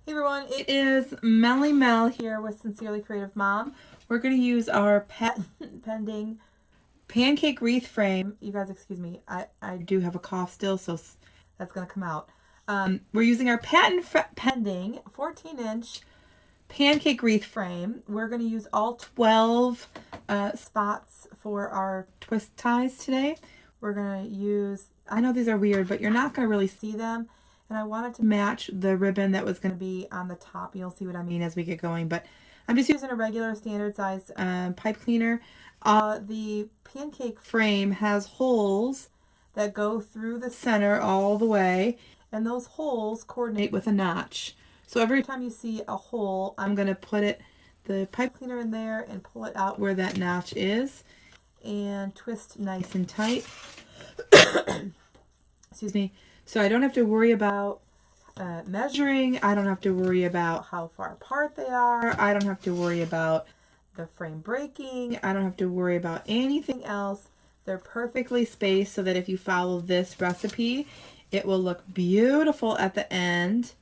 Hey everyone, it is Melly Mel here with Sincerely Creative Mom. We're going to use our patent pending pancake wreath frame. You guys, excuse me, I do have a cough still, so that's going to come out. We're using our patent pending 14-inch pancake wreath frame. We're going to use all 12 spots for our twist ties today. We're going to use, I know these are weird, but you're not going to really see them. And I wanted to match the ribbon that was going to be on the top. You'll see what I mean as we get going. But I'm just using a regular standard size pipe cleaner. The pancake frame has holes that go through the center all the way. And those holes coordinate with a notch. So every time you see a hole, I'm going to put the pipe cleaner in there and pull it out where that notch is. And twist nice and tight. Excuse me. So I don't have to worry about measuring. I don't have to worry about how far apart they are. I don't have to worry about the frame breaking. I don't have to worry about anything else. They're perfectly spaced so that if you follow this recipe, it will look beautiful at the end.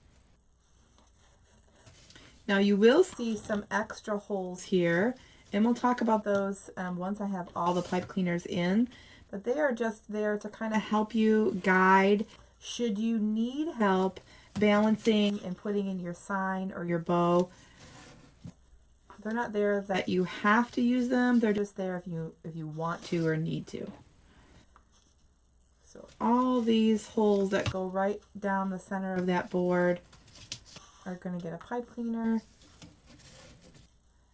Now you will see some extra holes here, and we'll talk about those once I have all the pipe cleaners in. But they are just there to kind of help you guide. Should you need help balancing and putting in your sign or your bow, they're not there that you have to use them. They're just there if you want to or need to. So all these holes that go right down the center of that board are going to get a pipe cleaner.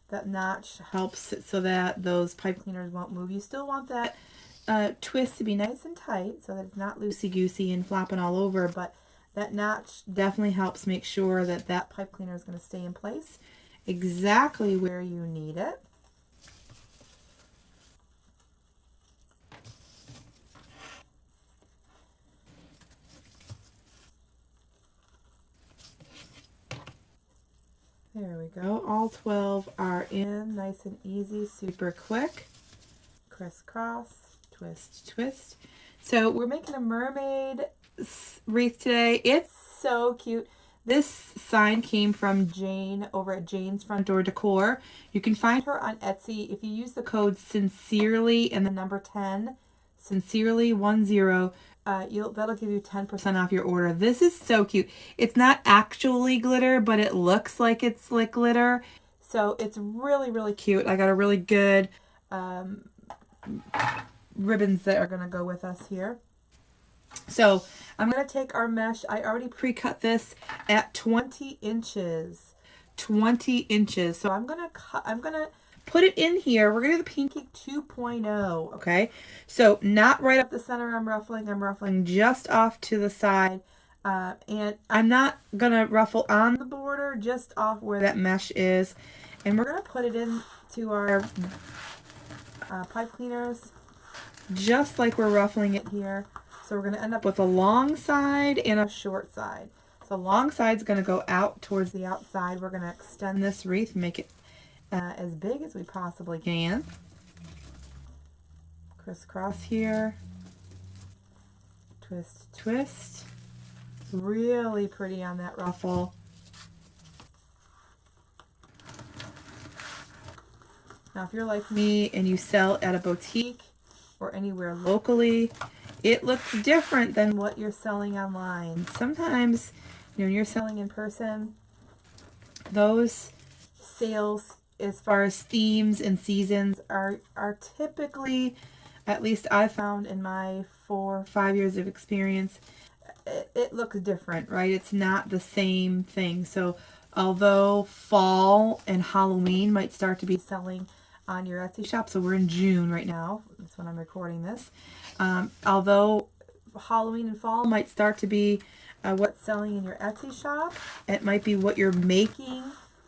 That notch helps it so that those pipe cleaners won't move. You still want that twist to be nice and tight so that it's not loosey-goosey and flopping all over, but that notch definitely helps make sure that that pipe cleaner is going to stay in place exactly where you need it. There we go. All 12 are in, nice and easy, super quick. Crisscross. Twist, twist. So we're making a mermaid wreath today. It's so cute. This sign came from Jane over at Jane's Front Door Decor. You can find her on Etsy if you use the code sincerely and the number 10, sincerely10. That'll give you 10% off your order. This is so cute. It's not actually glitter, but it looks like it's like glitter. So it's really, really cute. I got a really good ribbons that are going to go with us here. So I'm going to take our mesh. I already pre-cut this at 20 inches. 20 inches. So I'm going to put it in here. We're going to do the Pancake 2.0, okay? So not right up the center I'm ruffling just off to the side. And I'm not going to ruffle on the border, just off where that mesh is. And we're going to put it into our pipe cleaners just like we're ruffling it here. So we're going to end up with a long side and a short side. So long side's going to go out towards the outside. We're going to extend this wreath, make it as big as we possibly can. Crisscross here. Twist, twist. Really pretty on that ruffle. Now if you're like me and you sell at a boutique or anywhere locally, it looks different than what you're selling online. Sometimes, when you're selling in person, those sales as far as themes and seasons are typically, at least I found in my 4 or 5 years of experience, it looks different, right? It's not the same thing. So although fall and Halloween might start to be selling on your Etsy shop, so we're in June right now, that's when I'm recording this. Although Halloween and fall might start to be what's selling in your Etsy shop, it might be what you're making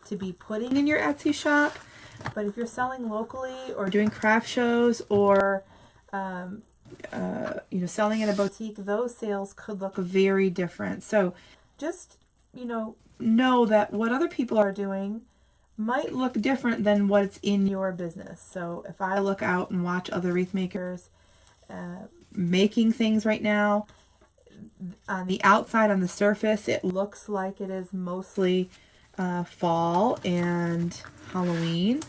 to be putting in your Etsy shop. But if you're selling locally or doing craft shows or selling at a boutique, those sales could look very different. So just know that what other people are doing might look different than what's in your business. So if I look out and watch other wreath makers making things right now, on the outside, on the surface, it looks like it is mostly fall and Halloween.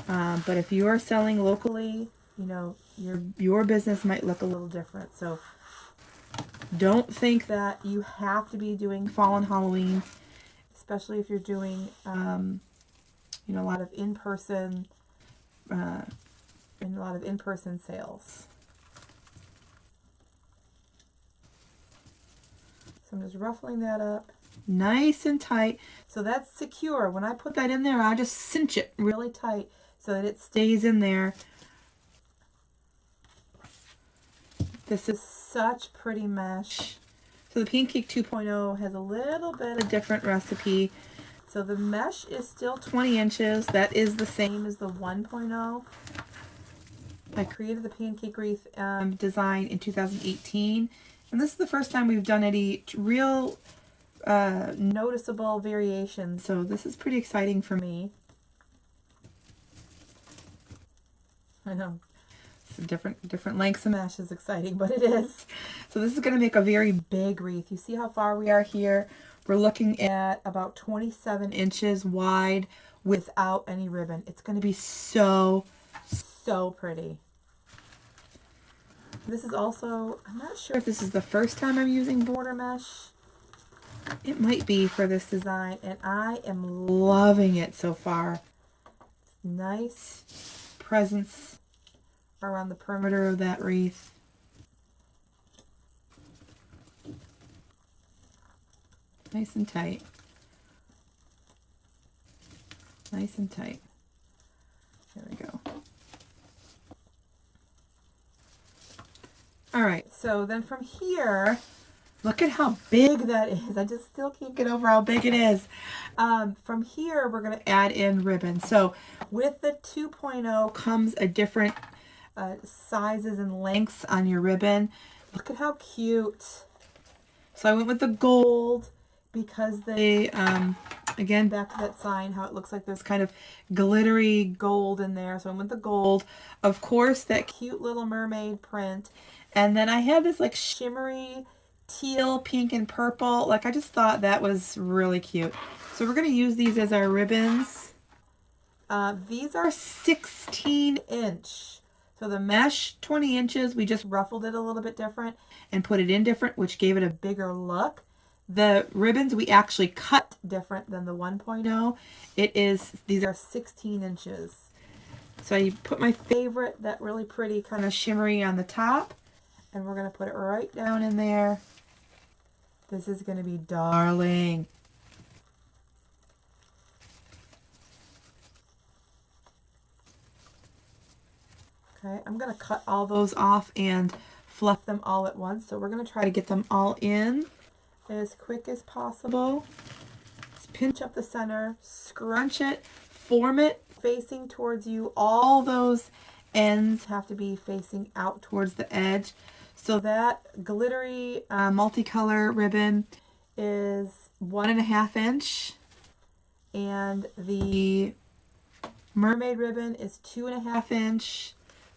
But if you are selling locally, you know, your business might look a little different. So don't think that you have to be doing fall and Halloween, especially if you're doing, you know, a lot of in-person sales. So I'm just ruffling that up nice and tight. So that's secure. When I put that in there, I just cinch it really tight so that it stays in there. This is such pretty mesh. So the Pancake 2.0 has a little bit of different recipe. So the mesh is still 20 inches. That is the same as the 1.0. I created the Pancake Wreath design in 2018. And this is the first time we've done any real noticeable variations. So this is pretty exciting for me. I know. Different lengths of mesh is exciting, but it is. So this is going to make a very big wreath. You see how far we are here? We're looking at about 27 inches wide without any ribbon. It's going to be so pretty. This is also, I'm not sure if this is the first time I'm using border mesh. It might be for this design, and I am loving it so far. It's nice presence around the perimeter of that wreath. Nice and tight. Nice and tight. There we go. All right, so then from here, look at how big that is. I just still can't get over how big it is. From here, we're going to add in ribbon. So with the 2.0 comes a different sizes and lengths on your ribbon. Look at how cute. So I went with the gold because they, again, back to that sign, how it looks like there's kind of glittery gold in there. So I went with the gold. Of course, that cute little mermaid print. And then I had this like shimmery teal, pink, and purple. Like I just thought that was really cute. So we're going to use these as our ribbons. These are 16-inch. So the mesh, 20 inches, we just ruffled it a little bit different and put it in different, which gave it a bigger look. The ribbons, we actually cut different than the 1.0. These are 16 inches. So I put my favorite, that really pretty kind of shimmery on the top, and we're going to put it right down in there. This is going to be darling. Okay, I'm going to cut all those off and fluff them all at once. So we're going to try to get them all in as quick as possible. Just pinch up the center, scrunch it, form it facing towards you. All those ends have to be facing out towards the edge. So that glittery multicolor ribbon is 1.5 inch, and the mermaid ribbon is 2.5 inch.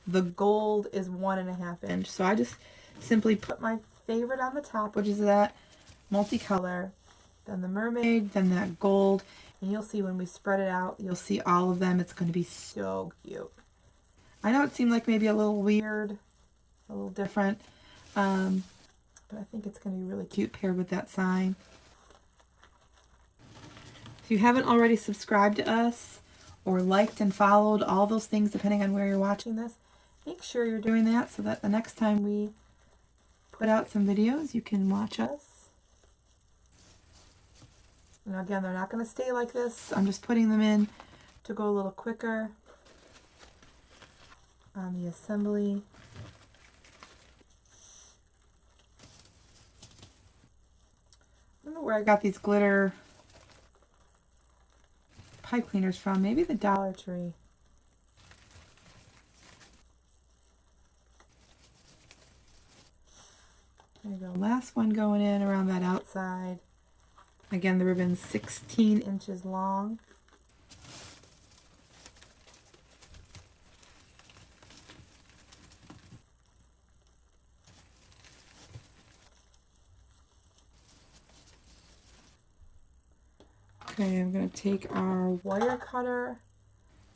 The gold is 1.5 inch. So I just simply put my favorite on the top, which is that multicolor, then the mermaid, then that gold, and you'll see when we spread it out, you'll see all of them. It's going to be so cute. I know it seemed like maybe a little weird, a little different, but I think it's going to be really cute paired with that sign. If you haven't already subscribed to us or liked and followed, all those things depending on where you're watching this, make sure you're doing that so that the next time we put out some videos, you can watch us. And again, they're not going to stay like this. I'm just putting them in to go a little quicker on the assembly. I don't know where I got these glitter pipe cleaners from. Maybe the Dollar Tree. There you go. Last one going in around that outside. Again, the ribbon's 16 inches long. Okay, I'm going to take our wire cutter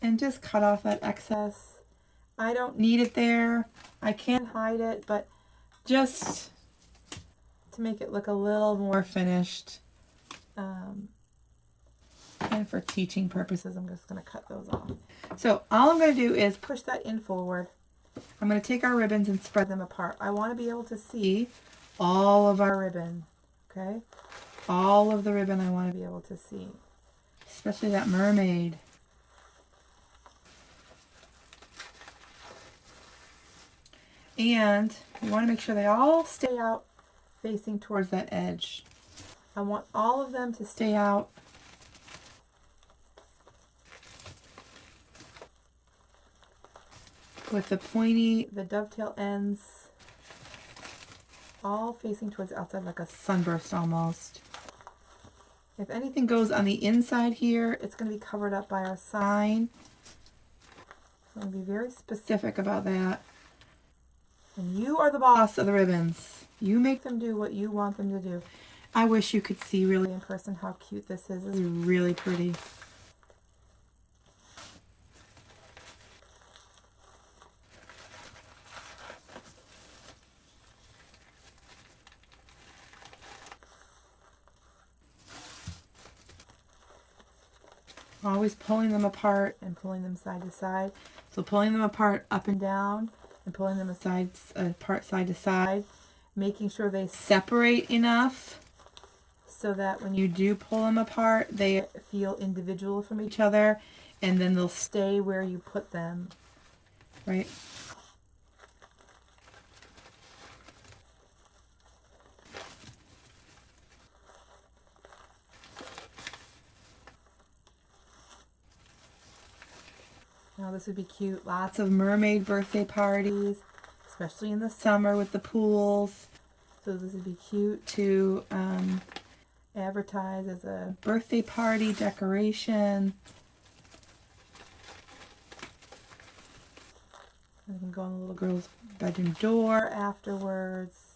and just cut off that excess. I don't need it there. I can hide it, but just to make it look a little more finished. And for teaching purposes, I'm just going to cut those off. So all I'm going to do is push that in forward. I'm going to take our ribbons and spread them apart. I want to be able to see all of our ribbon, okay? All of the ribbon I want to be able to see, especially that mermaid. And you want to make sure they all stay out facing towards that edge. I want all of them to stay out with the dovetail ends all facing towards the outside like a sunburst almost. If anything goes on the inside here, it's going to be covered up by our sign. So I'm going to be very specific about that. And you are the boss of the ribbons. You make them do what you want them to do. I wish you could see really in person how cute this is. This is really pretty. Always pulling them apart and pulling them side to side. So pulling them apart up and down and pulling them apart side to side. Making sure they separate enough so that when you do pull them apart, they feel individual from each other, and then they'll stay where you put them, right? Now this would be cute. Lots of mermaid birthday parties, especially in the summer with the pools. So this would be cute to advertise as a birthday party decoration. And it can go on the little girl's bedroom door afterwards.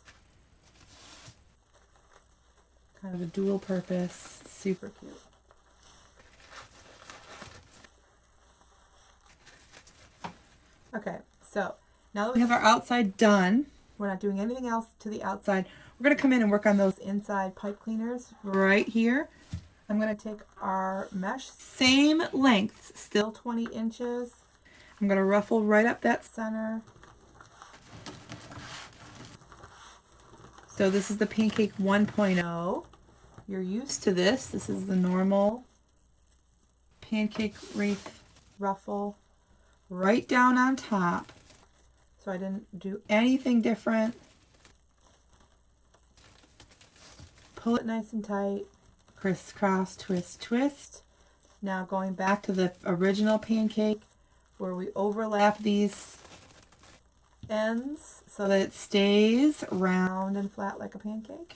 Kind of a dual purpose. Super cute. Okay, so now that we have our outside done, we're not doing anything else to the outside. We're going to come in and work on those inside pipe cleaners right here. I'm going to take our mesh, same length, still 20 inches. I'm going to ruffle right up that center. So this is the Pancake 1.0. You're used to this. This is the normal Pancake Wreath ruffle right down on top. So I didn't do anything different. Pull it nice and tight. Crisscross, twist, twist. Now going back to the original pancake where we overlap these ends so that it stays round and flat like a pancake.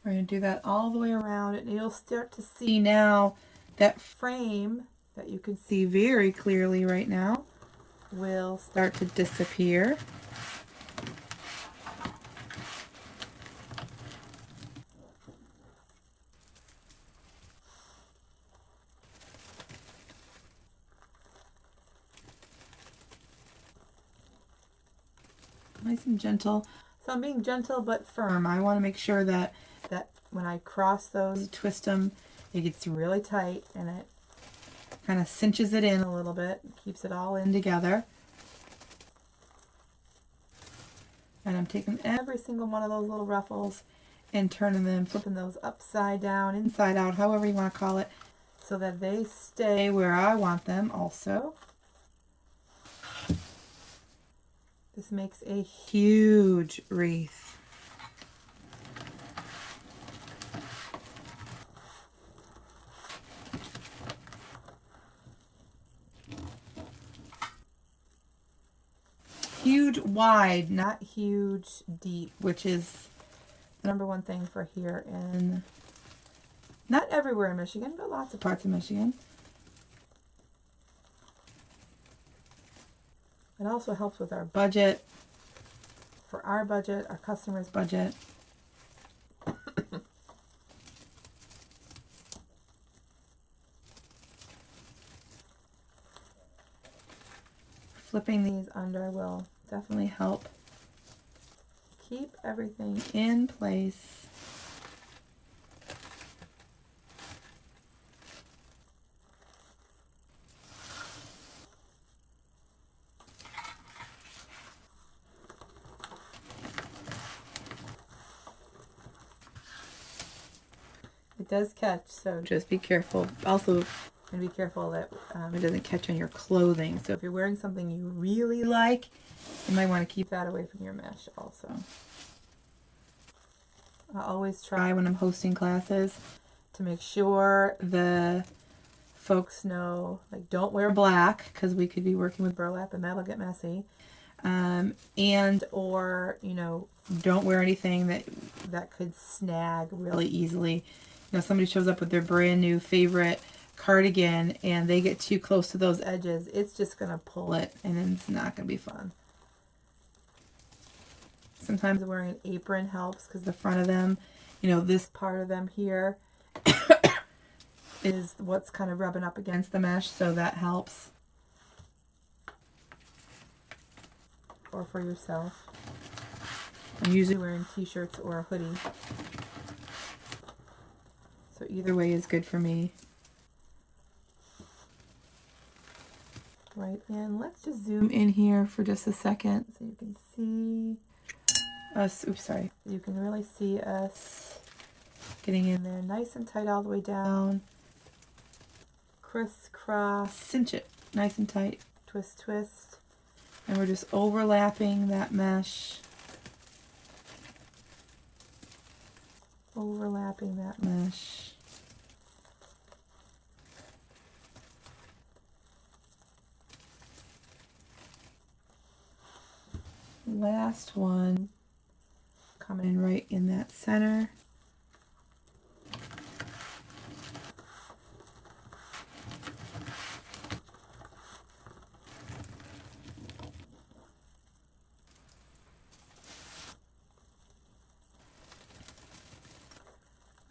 We're going to do that all the way around, and you'll start to see now that frame that you can see very clearly right now will start to disappear. Nice and gentle. So I'm being gentle but firm. I want to make sure that when I cross those, twist them, it gets really tight and it kind of cinches it in a little bit, keeps it all in together. And I'm taking every single one of those little ruffles and turning them, flipping those upside down, inside out, however you want to call it, so that they stay where I want them also. This makes a huge wreath. Huge wide, not huge deep, which is the number one thing for here in, not everywhere in Michigan, but lots of parts of Michigan. It also helps with our budget, for our budget, our customer's budget. Flipping these under will definitely help keep everything in place. It does catch, so just be careful. Also, and be careful that it doesn't catch on your clothing. So if you're wearing something you really like, you might want to keep that away from your mesh also. I always try when I'm hosting classes to make sure the folks know, like, don't wear black because we could be working with burlap and that'll get messy. And or, you know, don't wear anything that could snag really easily. You know, somebody shows up with their brand new favorite cardigan and they get too close to those edges, it's just going to pull it and then it's not going to be fun. Sometimes wearing an apron helps because the front of them, you know, this part of them here is what's kind of rubbing up against the mesh, so that helps. Or for yourself. I'm usually wearing t-shirts or a hoodie. So either way is good for me. Right, and let's just zoom in here for just a second so you can see us. Oops, sorry. You can really see us getting in there nice and tight all the way down. Crisscross. Cinch it nice and tight. Twist, twist. And we're just overlapping that mesh. Overlapping that mesh. Last one, coming in right in that center.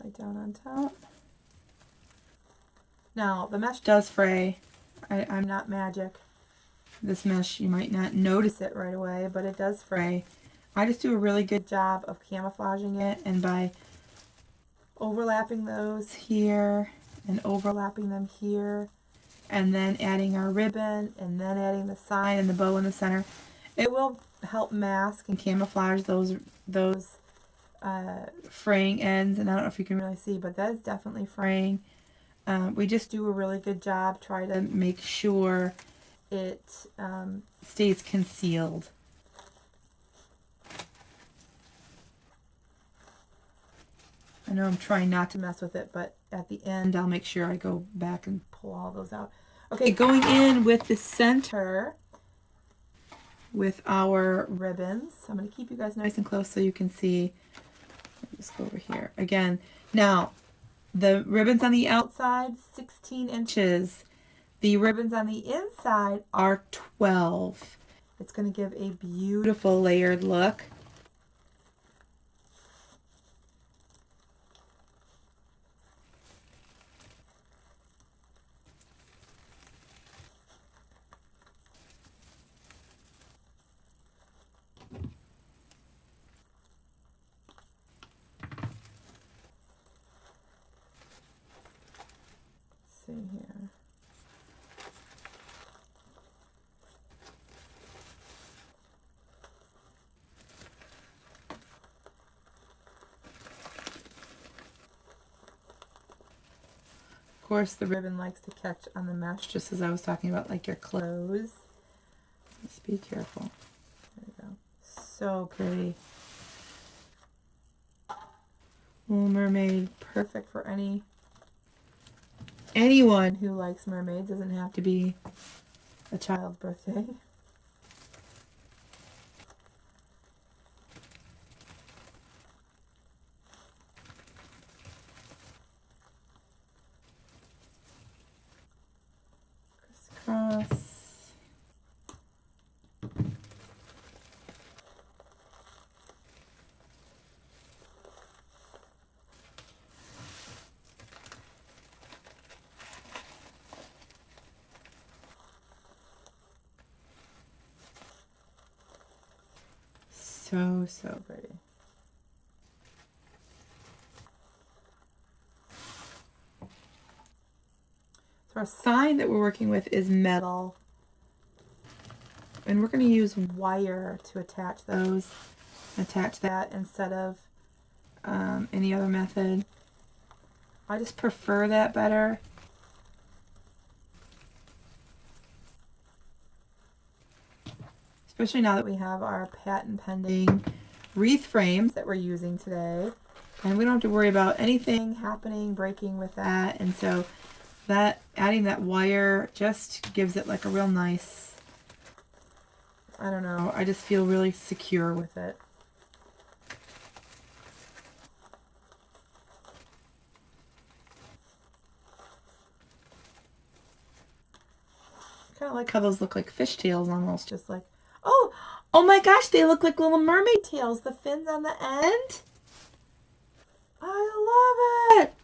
Right down on top. Now, the mesh does fray. I'm not magic. This mesh, you might not notice it right away, but it does fray. I just do a really good job of camouflaging it, and by overlapping those here and overlapping them here, and then adding our ribbon, and then adding the sign and the bow in the center, it will help mask and camouflage those fraying ends. And I don't know if you can really see, but that is definitely fraying. We just do a really good job, try to make sure it stays concealed. I know I'm trying not to mess with it, but at the end I'll make sure I go back and pull all those out. Okay, going in with the center with our ribbons. I'm going to keep you guys nice and close so you can see. Let's go over here again. Now, the ribbons on the outside, 16 inches. The ribbons on the inside are 12. It's going to give a beautiful layered look. Let's see here. Of course, the ribbon likes to catch on the mesh, just as I was talking about, like your clothes. Just be careful. There you go. So pretty. Little mermaid, perfect for anyone who likes mermaids. Doesn't have to be a child's birthday. Crisscross. So, so pretty. So our sign that we're working with is metal. And we're going to use wire to attach those. Attach that instead of any other method. I just prefer that better. Especially now that we have our patent pending wreath frames that we're using today. And we don't have to worry about anything happening, breaking with that. And so that adding that wire just gives it like a real nice, I don't know, I just feel really secure with it. Kind of like how those look like fish tails almost, just like, oh my gosh, they look like little mermaid tails, the fins on the end. I love it.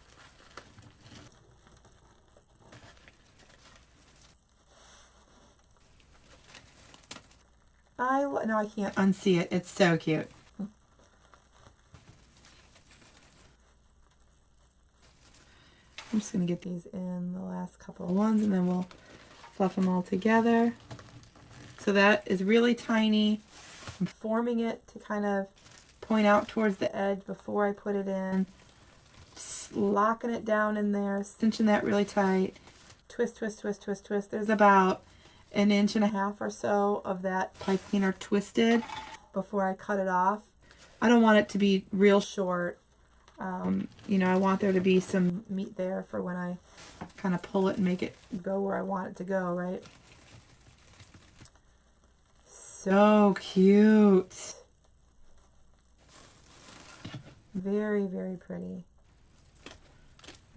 No, I can't unsee it. It's so cute. I'm just going to get these in the last couple of ones and then we'll fluff them all together. So that is really tiny. I'm forming it to kind of point out towards the edge before I put it in. Just locking it down in there, cinching that really tight. Twist, twist, twist, twist, twist. There's about 1.5 inches or so of that pipe cleaner twisted before I cut it off. I don't want it to be real short. You know, I want there to be some meat there for when I kind of pull it and make it go where I want it to go, right? So cute. Very, very pretty.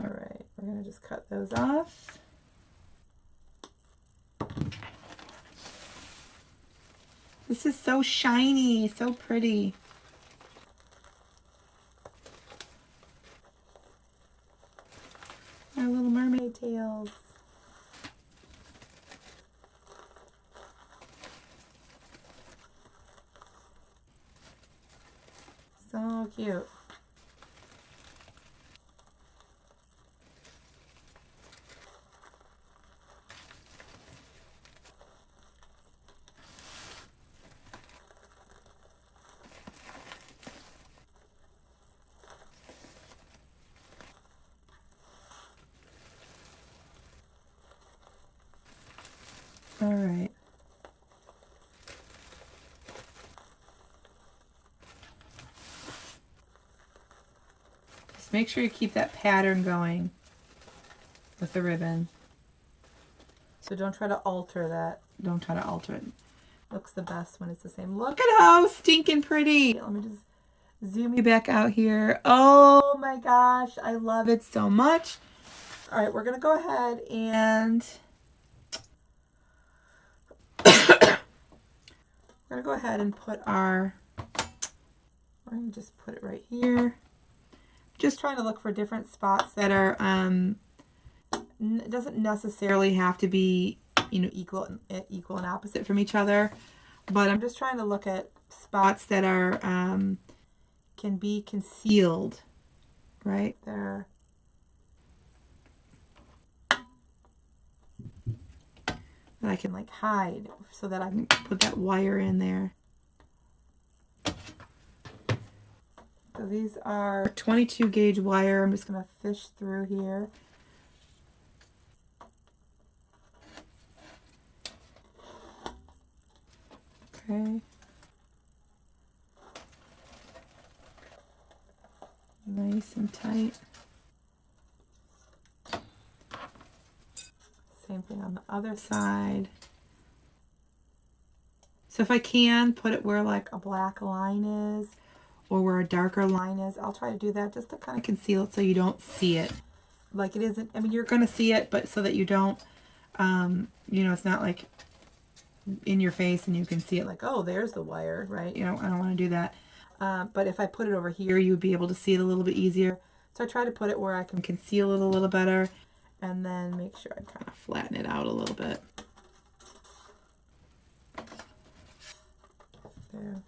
All right, we're going to just cut those off. This is so shiny, so pretty. Our little mermaid tails. So cute. All right. Just make sure you keep that pattern going with the ribbon. So don't try to alter that. Don't try to alter it. Looks the best when it's the same. Look at how stinking pretty. Let me just zoom you back out here. Oh my gosh, I love it so much. All right, we're going to go ahead and we're going to go ahead and put our, we're going to just put it right here. Just trying to look for different spots that are, it doesn't necessarily have to be, you know, equal and opposite from each other, but I'm just trying to look at spots that are, can be concealed, right there. That I can like hide so that I can put that wire in there. So these are 22 gauge wire. I'm just going to fish through here. Okay. Nice and tight. Same thing on the other side. So if I can put it where like a black line is or where a darker line is, I'll try to do that just to kind of conceal it so you don't see it. Like it isn't, I mean, you're going to see it, but so that you don't, you know, it's not like in your face and you can see it like, oh, there's the wire, right? You know, I don't want to do that. But if I put it over here, you would be able to see it a little bit easier. So I try to put it where I can conceal it a little better. And then make sure I kind of flatten it out a little bit. There.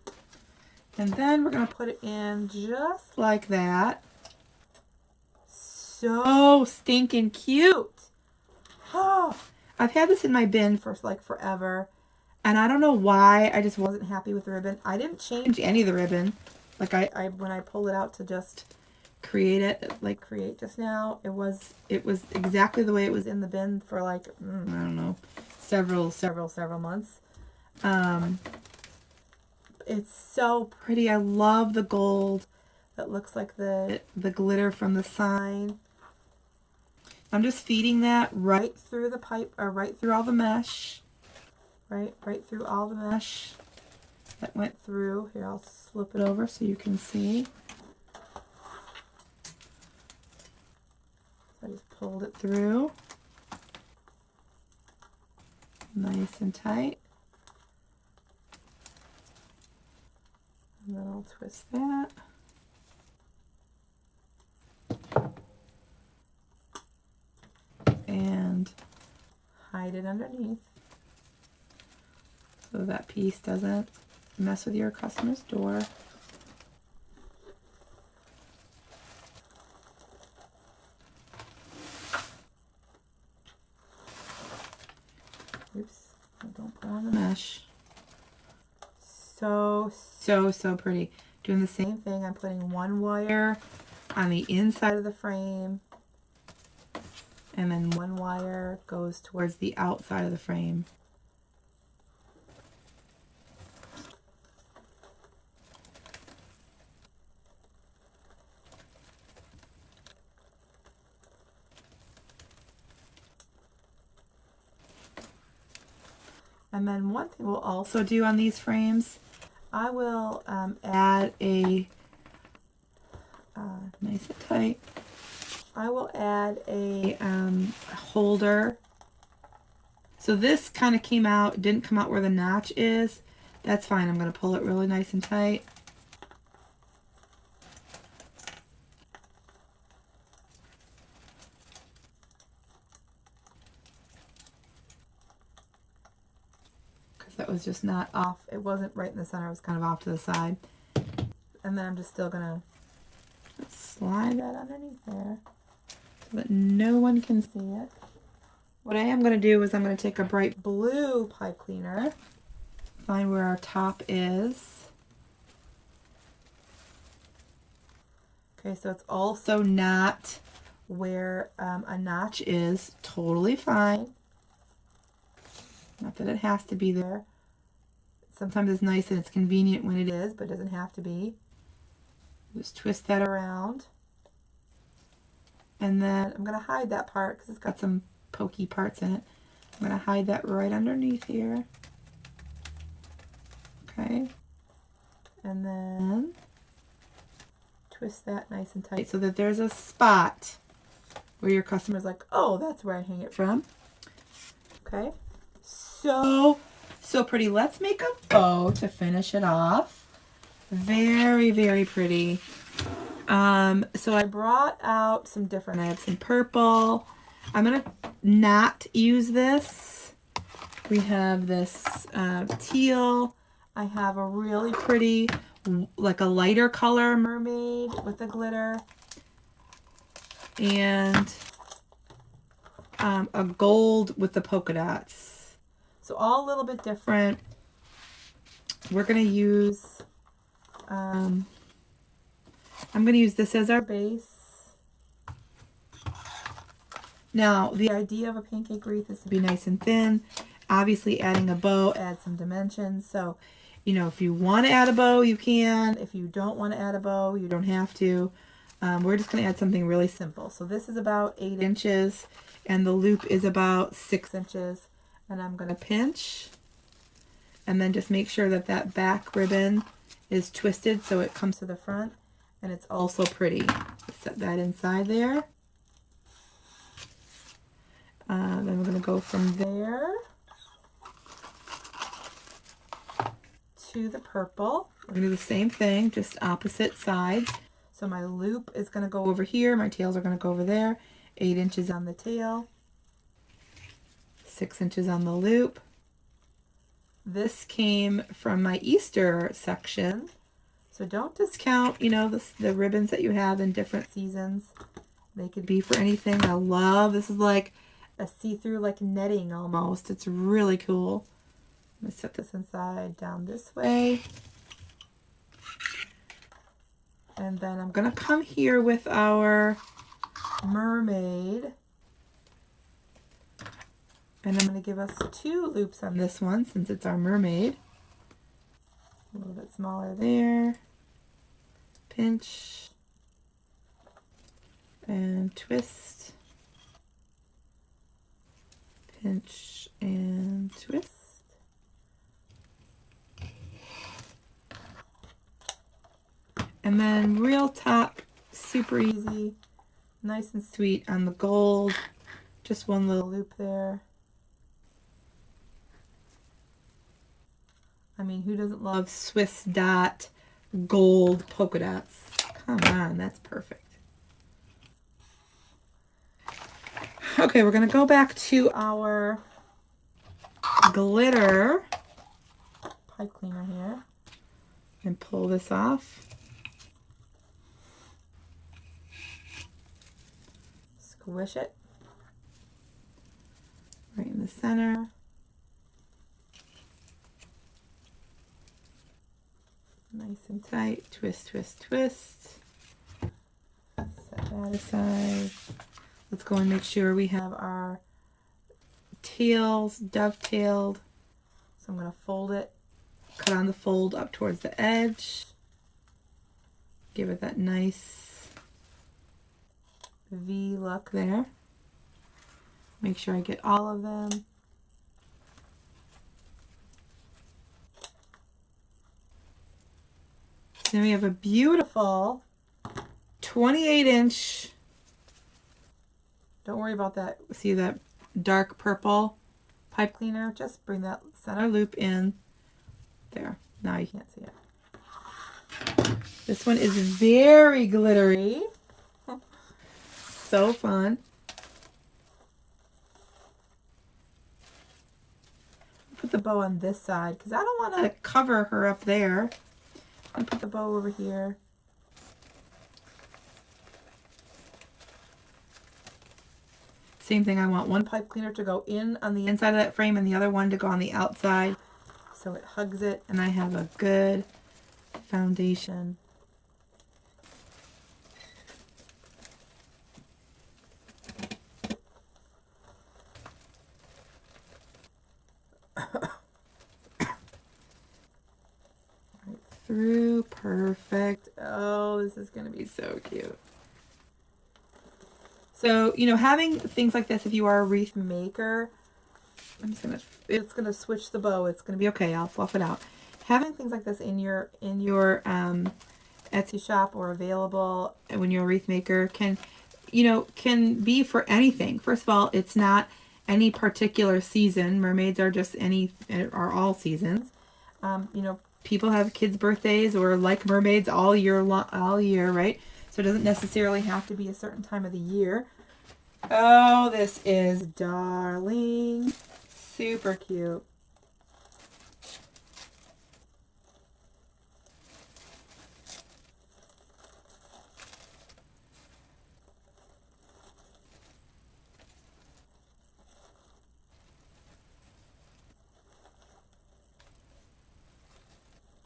And then we're going to put it in just like that. So stinking cute. Oh, I've had this in my bin for like forever. And I don't know why, I just wasn't happy with the ribbon. I didn't change any of the ribbon. Like I when I pulled it out to just create it, like create just now, it was exactly the way it was in the bin for like, I don't know, several months. It's so pretty. I love the gold that looks like the glitter from the sign. I'm just feeding that right through the pipe, or right through all the mesh. Right through all the mesh that went through. Here, I'll flip it over so you can see. I just pulled it through. Nice and tight. And then I'll twist that. And hide it underneath so that piece doesn't mess with your customer's door. Oops, don't put on the mesh. So pretty. Doing the same thing, I'm putting one wire on the inside of the frame, and then one wire goes towards the outside of the frame. And then one thing we'll also do on these frames, I will add a, nice and tight, I will add a holder. So this kind of came out, didn't come out where the notch is. That's fine, I'm going to pull it really nice and tight. That was just not off. It wasn't right in the center. It was kind of off to the side. And then I'm just still going to slide that underneath there so that no one can see it. What I am going to do is I'm going to take a bright blue pipe cleaner, find where our top is. Okay, so it's also not where a notch is. Totally fine. Not that it has to be there. Sometimes it's nice and it's convenient when it is, but it doesn't have to be. Just twist that around. And then I'm going to hide that part because it's got some pokey parts in it. I'm going to hide that right underneath here. Okay. And then twist that nice and tight so that there's a spot where your customer's like, oh, that's where I hang it from. Okay. So pretty. Let's make a bow to finish it off. Very, very pretty. So I brought out some different, I have some purple. I'm going to not use this. We have this teal. I have a really pretty, like a lighter color mermaid with the glitter. And a gold with the polka dots. So all a little bit different. We're going to use, I'm going to use this as our base. Now, the idea of a pancake wreath is to be nice and thin. Obviously, adding a bow adds some dimensions. So, you know, if you want to add a bow, you can. If you don't want to add a bow, you don't have to. We're just going to add something really simple. So this is about 8 inches, and the loop is about 6 inches. And I'm going to pinch, and then just make sure that that back ribbon is twisted so it comes to the front, and it's also pretty. Set that inside there. Then we're going to go from there to the purple. We're going to do the same thing, just opposite sides. So my loop is going to go over here. My tails are going to go over there. 8 inches on the tail. 6 inches on the loop. This came from my Easter section. So don't discount, you know, the ribbons that you have in different seasons. They could be for anything. I love, this is like a see-through like netting almost. It's really cool. I'm going to set this inside down this way. And then I'm going to come here with our Mermaid. And I'm going to give us 2 loops on this one since it's our Mermaid. A little bit smaller there. Pinch. And twist. Pinch and twist. And then real top, super easy, nice and sweet on the gold. Just one little loop there. I mean, who doesn't love Swiss dot gold polka dots? Come on, that's perfect. Okay, we're going to go back to our glitter pipe cleaner here and pull this off. Squish it right in the center. Nice and tight. Twist, twist, twist. Set that aside. Let's go and make sure we have our tails dovetailed. So I'm going to fold it, cut on the fold up towards the edge. Give it that nice V look there. Make sure I get all of them. Then we have a beautiful 28-inch. Don't worry about that. See that dark purple pipe cleaner? Just bring that center loop in. There. Now you can't see it. This one is very glittery. So fun. Put the bow on this side because I don't want to cover her up there. I'll put the bow over here. Same thing, I want one pipe cleaner to go in on the inside of that frame and the other one to go on the outside so it hugs it and I have a good foundation. Right through, perfect. Oh, this is going to be so cute. So, you know, having things like this, if you are a wreath maker, it's gonna switch the bow. It's gonna be okay. I'll fluff it out. Having things like this in your Etsy shop or available when you're a wreath maker can be for anything. First of all, it's not any particular season. Mermaids are just are all seasons. People have kids' birthdays or like mermaids all year, right? So it doesn't necessarily have to be a certain time of the year. Oh, this is darling. Super cute.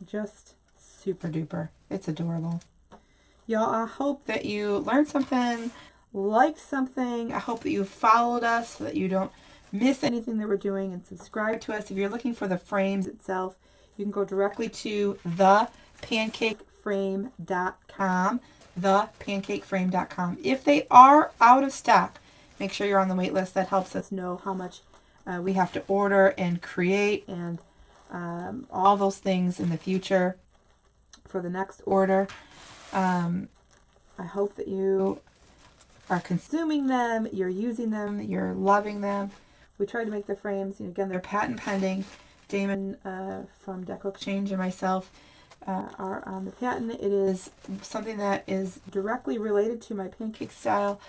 Just super duper. It's adorable. Y'all, I hope that you learned something, liked something. I hope that you followed us so that you don't miss anything that we're doing, and subscribe to us. If you're looking for the frames itself, you can go directly to thepancakeframe.com, thepancakeframe.com. If they are out of stock, make sure you're on the wait list. That helps us know how much we have to order and create and all those things in the future for the next order. I hope that you are consuming them, you're using them, you're loving them. We try to make the frames, again, they're patent pending. Damon from Deco Exchange and myself are on the patent. It is something that is directly related to my pancake style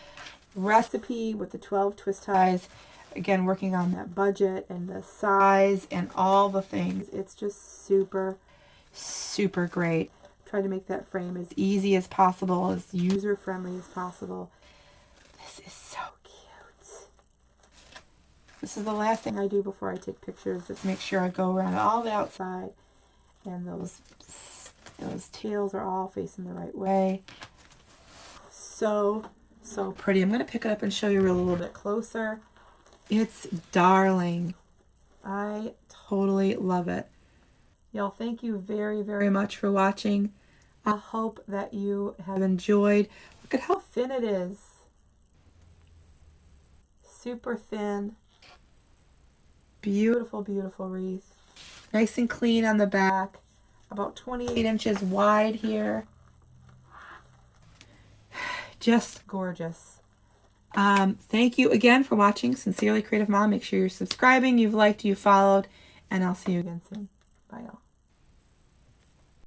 recipe with the 12 twist ties. Again, working on that budget and the size and all the things. It's just super, super great. tried to make that frame as easy as possible, as user-friendly as possible. This is so cute. This is the last thing I do before I take pictures. Just make sure I go around all the outside and those tails are all facing the right way. So pretty. I'm going to pick it up and show you a little bit closer. It's darling. I totally love it. Y'all, thank you very, very much for watching. I hope that you have enjoyed. Look at how thin it is. Super thin. Beautiful, beautiful wreath. Nice and clean on the back. About 28 inches wide here. Just gorgeous. Thank you again for watching Sincerely Creative Mom. Make sure you're subscribing, you've liked, you've followed, and I'll see you again soon. Bye, y'all.